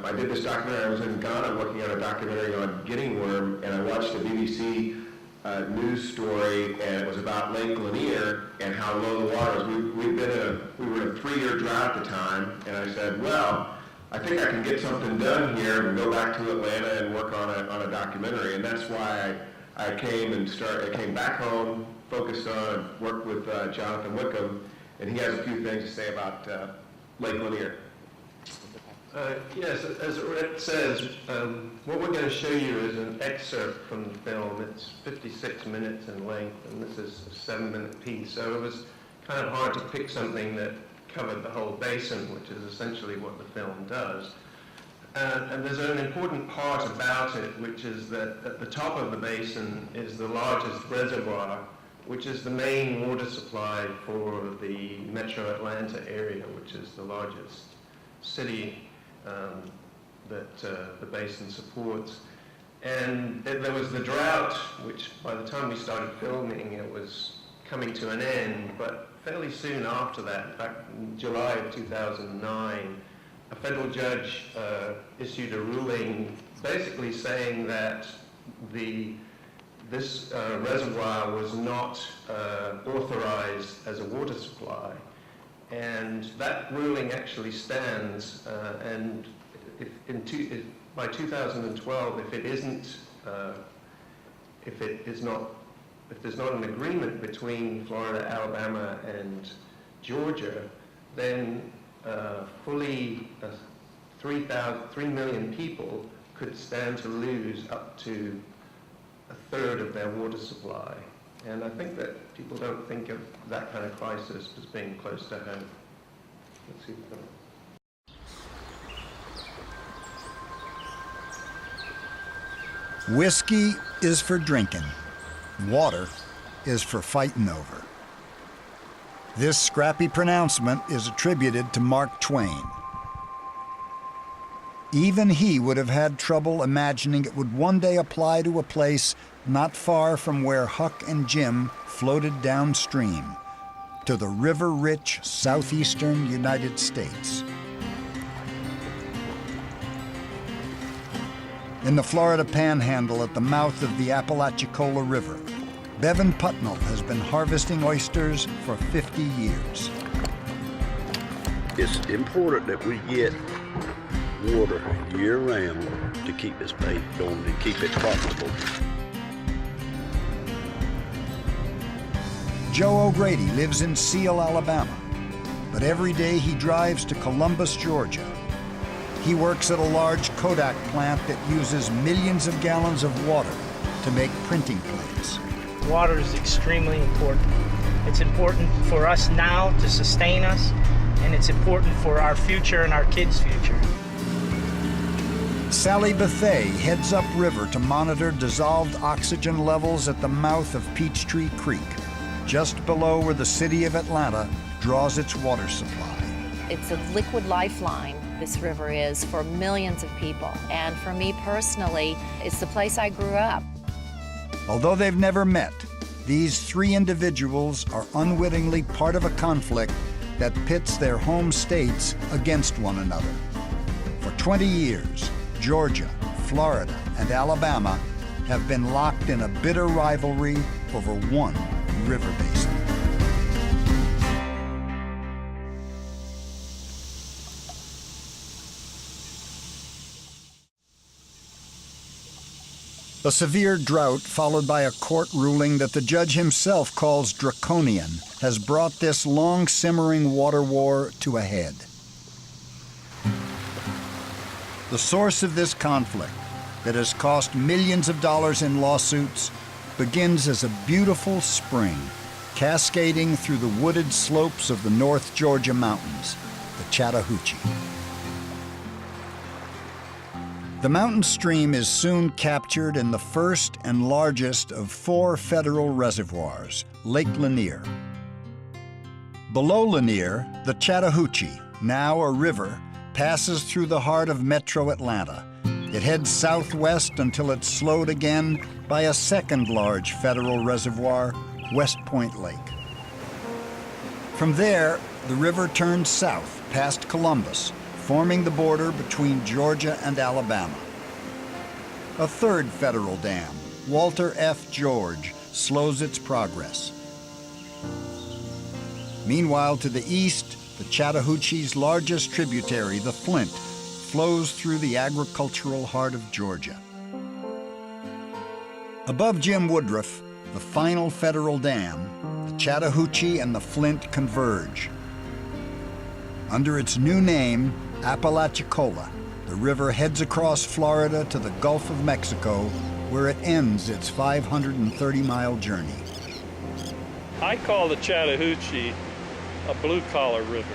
I did this documentary. I was in Ghana working on a documentary on getting worm, and I watched a BBC news story, and it was about Lake Lanier and how low the water was. We were in a 3-year drought at the time, and I said, well, I think I can get something done here and go back to Atlanta and work on a documentary. And that's why I came back home, focused on, worked with Jonathan Wickham, and he has a few things to say about Lake Lanier. Yes, as Rhett says, what we're going to show you is an excerpt from the film. It's 56 minutes in length, and this is a 7-minute piece. So it was kind of hard to pick something that covered the whole basin, which is essentially what the film does. And there's an important part about it, which is that at the top of the basin is the largest reservoir, which is the main water supply for the metro Atlanta area, which is the largest city that the basin supports. And there was the drought, which by the time we started filming, it was coming to an end, but fairly soon after that, in fact, in July of 2009, a federal judge issued a ruling basically saying that this reservoir was not authorized as a water supply. And that ruling actually stands, and by 2012, if there's not an agreement between Florida, Alabama, and Georgia, then fully 3 million people could stand to lose up to a third of their water supply. And I think that people don't think of that kind of crisis as being close to home. Let's see the film. Whiskey is for drinking. Water is for fighting over. This scrappy pronouncement is attributed to Mark Twain. Even he would have had trouble imagining it would one day apply to a place not far from where Huck and Jim floated downstream to the river-rich southeastern United States. In the Florida Panhandle at the mouth of the Apalachicola River, Bevan Putnell has been harvesting oysters for 50 years. It's important that we get water year-round to keep this bait going and keep it profitable. Joe O'Grady lives in Seal, Alabama, but every day he drives to Columbus, Georgia. He works at a large Kodak plant that uses millions of gallons of water to make printing plates. Water is extremely important. It's important for us now to sustain us, and it's important for our future and our kids' future. Sally Bethay heads upriver to monitor dissolved oxygen levels at the mouth of Peachtree Creek, just below where the city of Atlanta draws its water supply. It's a liquid lifeline, this river is, for millions of people. And for me personally, it's the place I grew up. Although they've never met, these three individuals are unwittingly part of a conflict that pits their home states against one another. For 20 years, Georgia, Florida, and Alabama have been locked in a bitter rivalry over one river basin. A severe drought, followed by a court ruling that the judge himself calls draconian, has brought this long-simmering water war to a head. The source of this conflict, that has cost millions of dollars in lawsuits, begins as a beautiful spring cascading through the wooded slopes of the North Georgia mountains, the Chattahoochee. The mountain stream is soon captured in the first and largest of 4 federal reservoirs, Lake Lanier. Below Lanier, the Chattahoochee, now a river, passes through the heart of metro Atlanta. It heads southwest until it's slowed again by a second large federal reservoir, West Point Lake. From there, the river turns south past Columbus, forming the border between Georgia and Alabama. A third federal dam, Walter F. George, slows its progress. Meanwhile, to the east, the Chattahoochee's largest tributary, the Flint, flows through the agricultural heart of Georgia. Above Jim Woodruff, the final federal dam, the Chattahoochee and the Flint converge. Under its new name, Apalachicola, the river heads across Florida to the Gulf of Mexico, where it ends its 530-mile journey. I call the Chattahoochee a blue-collar river.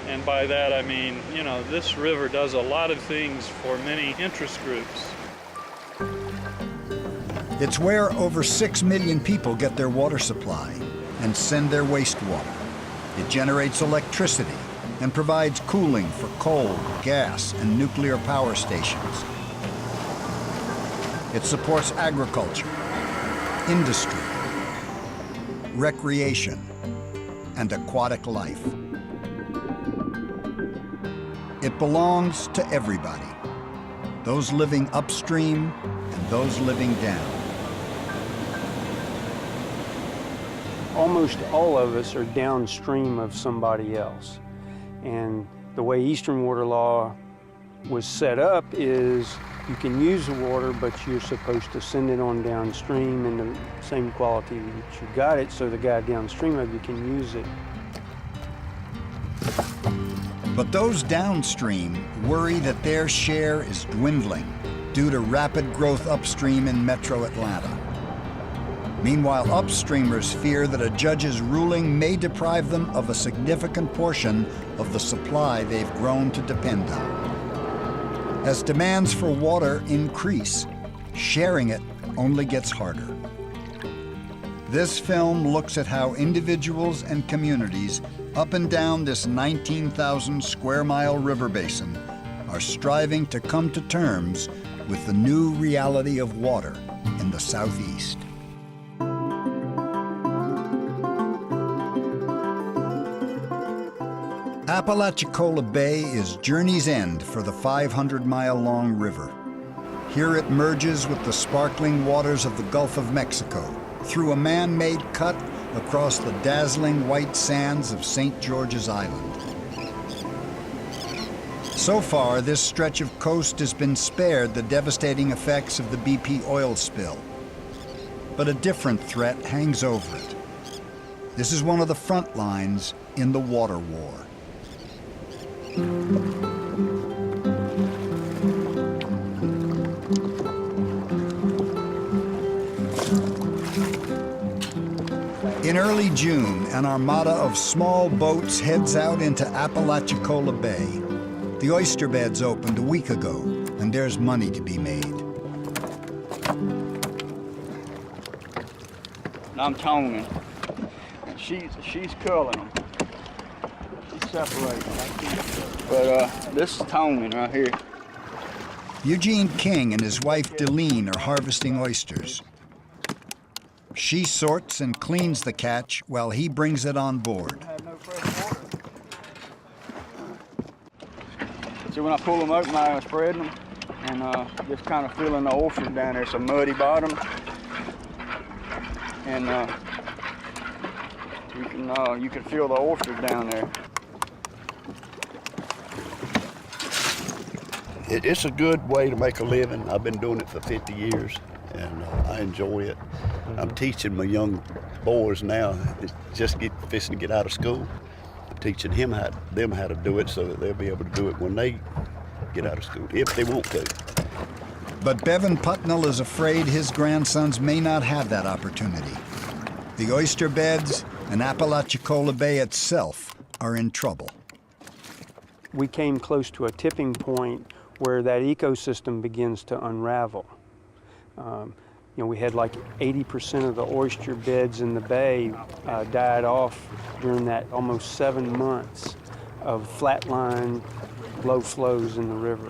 And by that I mean, you know, this river does a lot of things for many interest groups. It's where over 6 million people get their water supply and send their wastewater. It generates electricity and provides cooling for coal, gas, and nuclear power stations. It supports agriculture, industry, recreation, and aquatic life. It belongs to everybody, those living upstream and those living down. Almost all of us are downstream of somebody else. And the way Eastern Water Law was set up is you can use the water, but you're supposed to send it on downstream in the same quality that you got it, so the guy downstream of you can use it. But those downstream worry that their share is dwindling due to rapid growth upstream in metro Atlanta. Meanwhile, upstreamers fear that a judge's ruling may deprive them of a significant portion of the supply they've grown to depend on. As demands for water increase, sharing it only gets harder. This film looks at how individuals and communities up and down this 19,000 square mile river basin are striving to come to terms with the new reality of water in the Southeast. Apalachicola Bay is journey's end for the 500-mile-long river. Here it merges with the sparkling waters of the Gulf of Mexico through a man-made cut across the dazzling white sands of St. George's Island. So far, this stretch of coast has been spared the devastating effects of the BP oil spill. But a different threat hangs over it. This is one of the front lines in the water war. In early June, an armada of small boats heads out into Apalachicola Bay. The oyster beds opened a week ago, and there's money to be made. I'm toning, and she's curling them. She's separating. But this is toning right here. Eugene King and his wife Deline are harvesting oysters. She sorts and cleans the catch while he brings it on board. See, when I pull them open, I spread them and just kind of feeling the oyster down there. It's a muddy bottom, and you can feel the oyster down there. It's a good way to make a living. I've been doing it for 50 years, and I enjoy it. I'm teaching my young boys now that just fixing to get out of school. I'm teaching them how to do it so that they'll be able to do it when they get out of school, if they want to. But Bevan Putnell is afraid his grandsons may not have that opportunity. The oyster beds and Apalachicola Bay itself are in trouble. We came close to a tipping point where that ecosystem begins to unravel. We had like 80% of the oyster beds in the bay died off during that almost 7 months of flatline low flows in the river.